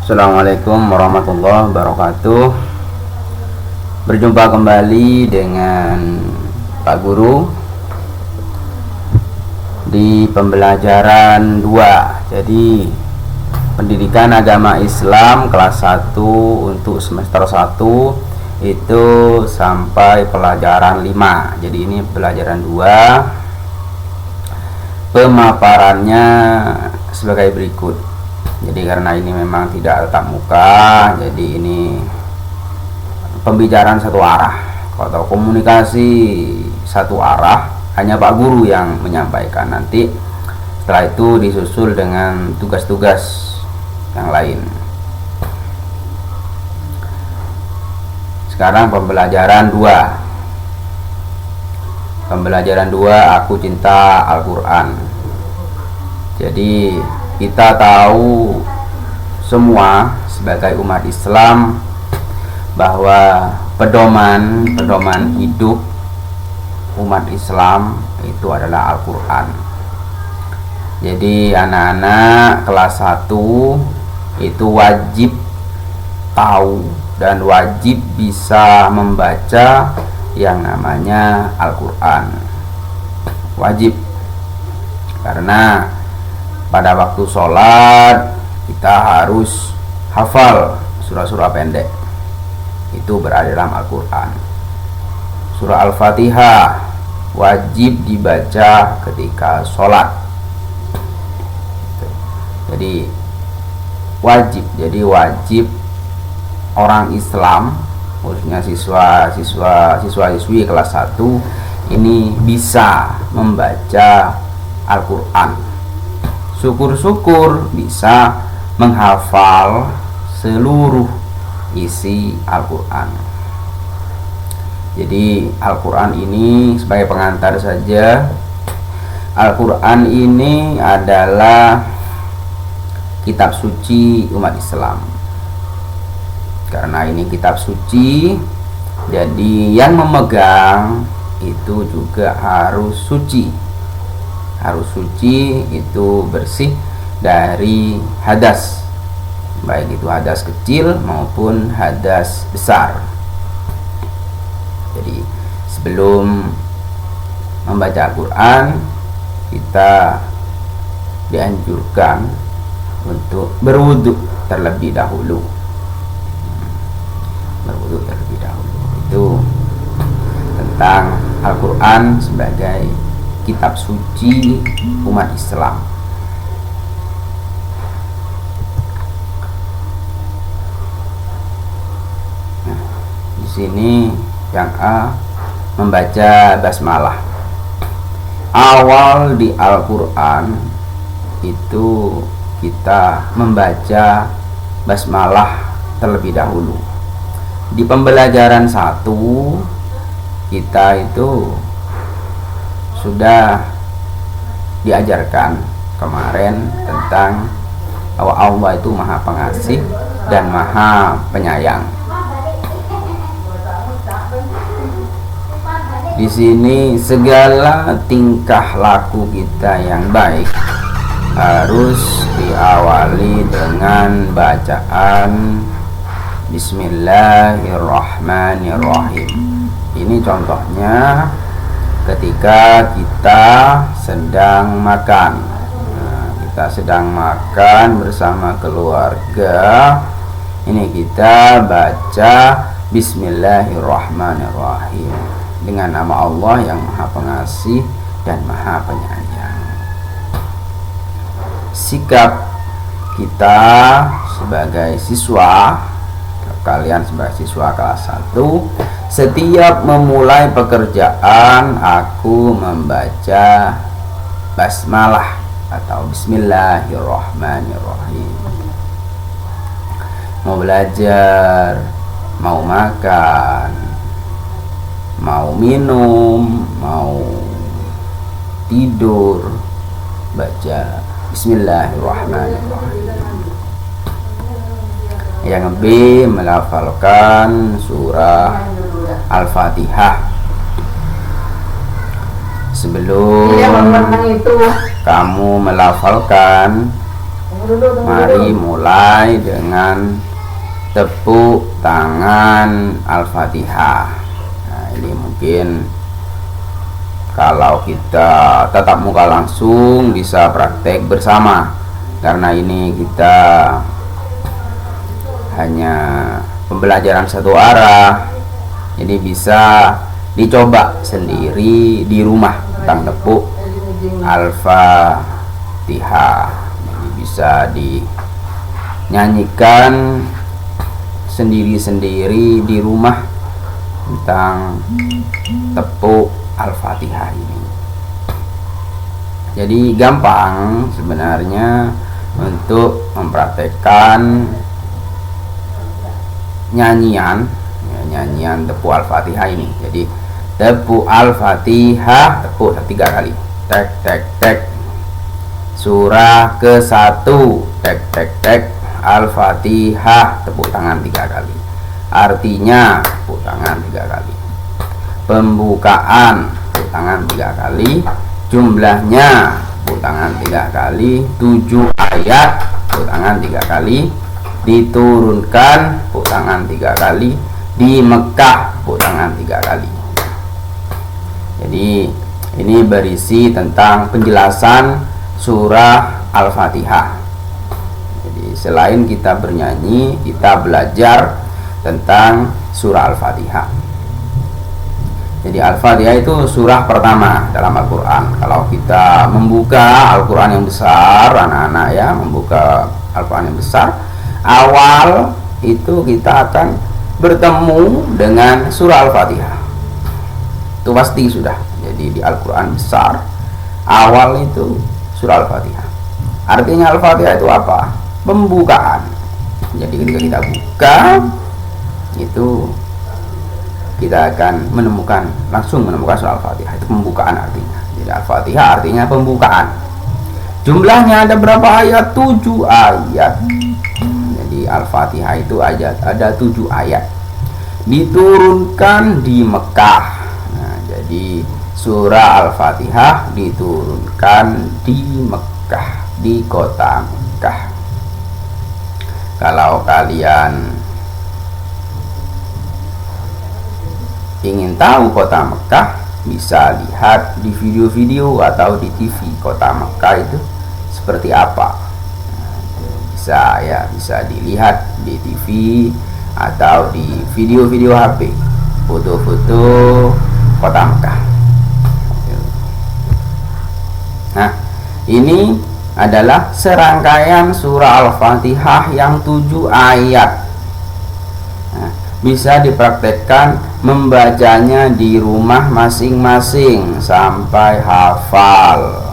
Assalamualaikum warahmatullahi wabarakatuh. Berjumpa kembali dengan Pak Guru di pembelajaran 2. Jadi pendidikan agama Islam kelas 1 untuk semester 1 itu sampai pelajaran 5. Jadi ini pelajaran 2. Pemaparannya sebagai berikut. Jadi karena ini memang tidak tatap muka, jadi ini pembicaraan satu arah atau komunikasi satu arah, hanya Pak Guru yang menyampaikan. Nanti setelah itu disusul dengan tugas-tugas yang lain. Sekarang pembelajaran 2. Pembelajaran 2, aku cinta Al-Quran. Jadi kita tahu semua sebagai umat Islam bahwa pedoman hidup umat Islam itu adalah Al-Quran. Jadi anak-anak kelas 1 itu wajib tahu dan wajib bisa membaca yang namanya Al-Quran. Wajib, karena pada waktu sholat kita harus hafal surah-surah pendek, itu berada dalam Al-Quran. Surah Al-Fatihah wajib dibaca ketika sholat. Jadi wajib orang Islam, khususnya siswa-siswi kelas 1 ini bisa membaca Al-Quran. Syukur-syukur bisa menghafal seluruh isi Al-Quran. Jadi Al-Quran ini sebagai pengantar saja, Al-Quran ini adalah kitab suci umat Islam. Karena ini kitab suci, jadi yang memegang itu juga harus suci. Harus suci, itu bersih dari hadas, baik itu hadas kecil maupun hadas besar. Jadi sebelum membaca Al-Quran, kita dianjurkan untuk berwudu terlebih dahulu. Itu tentang Al-Quran sebagai kitab suci umat Islam. Nah, di sini yang A, membaca basmalah. Awal di Al-Quran itu kita membaca basmalah terlebih dahulu. Di pembelajaran 1 kita itu sudah diajarkan kemarin tentang bahwa Allah itu Maha Pengasih dan Maha Penyayang. Di sini segala tingkah laku kita yang baik harus diawali dengan bacaan Bismillahirrahmanirrahim. Ini contohnya ketika kita sedang makan. Kita sedang makan bersama keluarga, ini kita baca Bismillahirrahmanirrahim dengan nama Allah yang Maha Pengasih dan Maha Penyayang. Sikap kita sebagai siswa, kalian sebagai siswa kelas 1, setiap memulai pekerjaan aku membaca basmalah atau Bismillahirrahmanirrahim. Mau belajar, mau makan, mau minum, mau tidur, baca Bismillahirrahmanirrahim. Yang B, melafalkan surah Al-Fatihah. Sebelum kamu melafalkan Mari mulai dengan tepuk tangan Al-Fatihah. Nah, ini mungkin kalau kita tatap muka langsung bisa praktek bersama, karena ini kita hanya pembelajaran satu arah, jadi bisa dicoba sendiri di rumah tentang tepuk Al-Fatihah. Jadi bisa dinyanyikan sendiri-sendiri di rumah tentang tepuk Al-Fatihah ini. Jadi gampang sebenarnya untuk mempraktekkan nyanyian tepuk Al-Fatihah ini. Jadi tepuk Al-Fatihah, tepuk 3 kali. Tek tek tek. Surah ke-1, tek tek tek. Al-Fatihah, tepuk tangan 3 kali. Artinya tepuk tangan 3 kali. Pembukaan, tepuk tangan 3 kali. Jumlahnya tepuk tangan 3 kali. 7 ayat, tepuk tangan 3 kali. Diturunkan, tepuk tangan 3 kali. Di Mekah, tepuk tangan 3 kali. Jadi ini berisi tentang penjelasan surah Al-Fatihah. Jadi selain kita bernyanyi, kita belajar tentang surah Al-Fatihah. Jadi Al-Fatihah itu surah pertama dalam Al-Quran. Kalau kita membuka Al-Quran yang besar, anak-anak ya, membuka Al-Quran yang besar, awal itu kita akan bertemu dengan surah Al-Fatihah. Itu pasti sudah. Jadi di Al-Quran besar, awal itu surah Al-Fatihah. Artinya Al-Fatihah itu apa? Pembukaan. Jadi ketika kita buka, itu kita akan langsung menemukan surah Al-Fatihah. Itu pembukaan artinya. Jadi Al-Fatihah artinya pembukaan. Jumlahnya ada berapa ayat? 7 ayat. Jadi Al-Fatihah itu ada 7 ayat. Diturunkan di Mekah. Nah, jadi surah Al-Fatihah diturunkan di Mekah, di kota Mekah. Kalau kalian ingin tahu kota Mekah, bisa lihat di video-video atau di TV kota Mekah itu seperti apa. Bisa dilihat di TV atau di video-video HP, foto-foto kota Mekah. Nah, ini adalah serangkaian surah Al-Fatihah yang 7 ayat. Nah, bisa dipraktekkan membacanya di rumah masing-masing sampai hafal.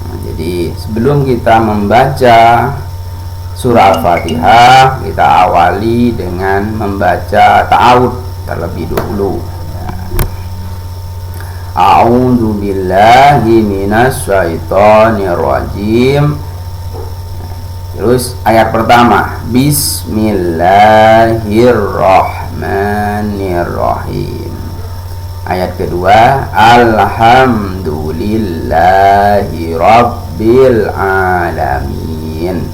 Nah, jadi sebelum kita membaca surah Al-Fatihah, kita awali dengan membaca ta'awudz terlebih dahulu. A'udzu billahi minasyaitonir rajim. Terus ayat pertama, Bismillahirrahmanirrahim. Ayat kedua, Alhamdulillahi rabbil alamin.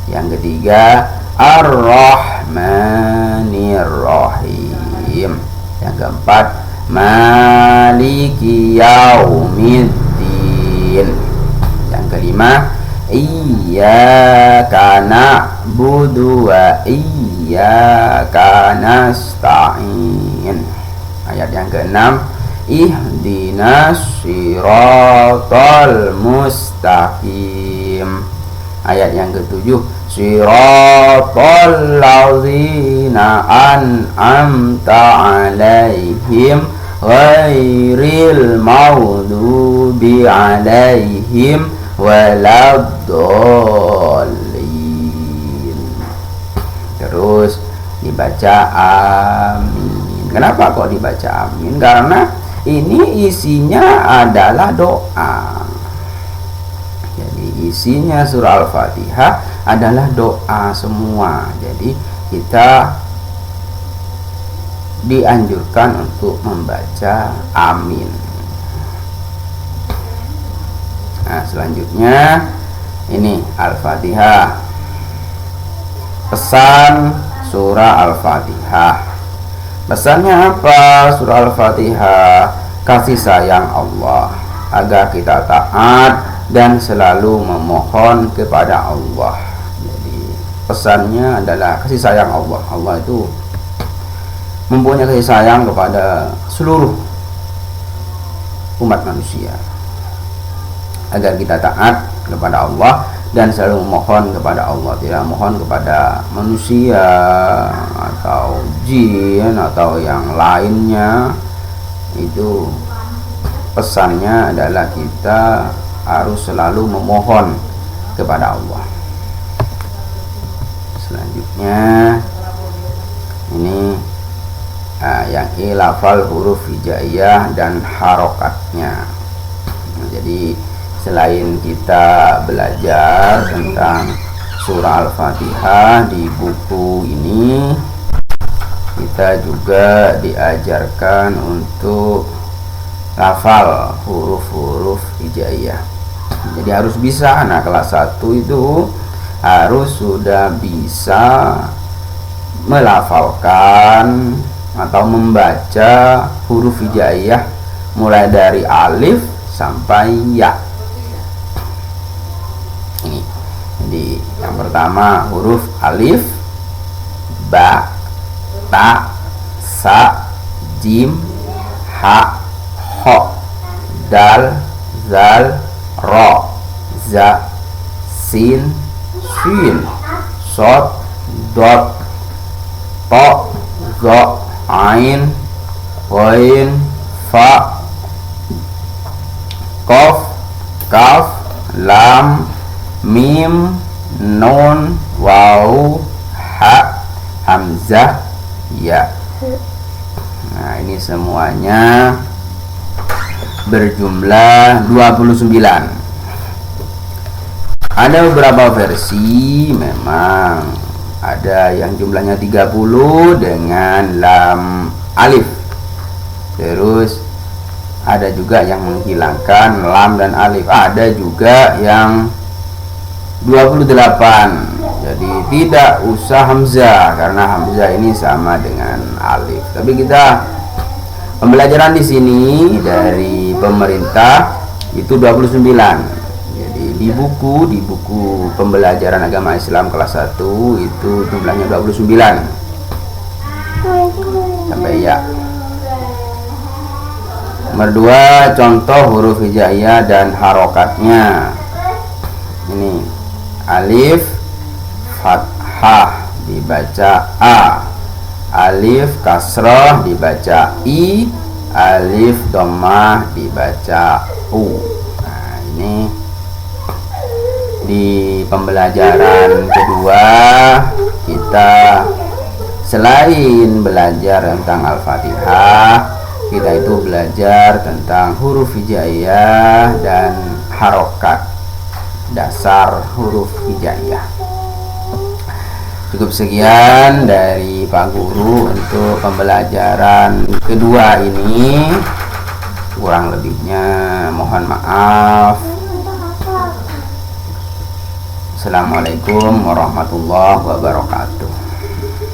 Yang ketiga, Ar-Rahmanirrahim. Yang keempat, Maliki yaumiddin. Yang kelima, Iyyaka na'budu wa iyyaka nasta'in. Ayat yang keenam, Ihdinas siratal mustaqim. Ayat yang ketujuh, Siratal ladzina an'amta 'alaihim ghairil maghdubi 'alaihim waladdallin. Terus dibaca amin. Kenapa kok dibaca amin? Karena ini isinya adalah doa. Jadi isinya surah Al-Fatihah adalah doa semua. Jadi kita dianjurkan untuk membaca amin. Nah, selanjutnya Ini Al-Fatihah. Pesan surah Al-Fatihah. Pesannya apa? Surah Al-Fatihah kasih sayang Allah agar kita taat dan selalu memohon kepada Allah. Jadi pesannya adalah kasih sayang Allah. Allah itu mempunyai kasih sayang kepada seluruh umat manusia agar kita taat kepada Allah dan selalu memohon kepada Allah, tidak mohon kepada manusia atau jin atau yang lainnya. Itu pesannya adalah kita harus selalu memohon kepada Allah. Selanjutnya ini yang ilafal huruf hijaiyah dan harokatnya. Jadi selain kita belajar tentang surah Al-Fatihah di buku ini, kita juga diajarkan untuk hafal huruf-huruf hijaiyah. Jadi harus bisa, anak kelas 1 itu harus sudah bisa melafalkan atau membaca huruf hijaiyah mulai dari alif sampai ya. Ini. Jadi yang pertama huruf alif, ba, ta, sa, jim, ha, ho, dal, zal, ro, za, sin, shin, sod, dot, to, zo, ain, ghain, fa, qaf, kaf, lam, mim, nun, waw, ha, hamzah, ya. Nah, ini semuanya berjumlah 29. Ada beberapa versi, memang ada yang jumlahnya 30 dengan lam alif. Terus ada juga yang menghilangkan lam dan alif. Ada juga yang 28. Jadi tidak usah hamzah karena hamzah ini sama dengan alif. Tapi kita pembelajaran di sini dari pemerintah itu 29. Jadi di buku pembelajaran agama Islam kelas 1 itu jumlahnya 29 sampai ya. Nomor 2, contoh huruf hijaiyah dan harokatnya. Ini alif fathah dibaca a, alif kasrah dibaca i, alif dhammah dibaca u. Nah, ini di pembelajaran kedua kita selain belajar tentang Al-Fatihah, kita itu belajar tentang huruf hijaiyah dan harokat dasar huruf hijaiyah. Cukup sekian dari Pak Guru untuk pembelajaran kedua ini. Kurang lebihnya mohon maaf. Assalamualaikum warahmatullahi wabarakatuh.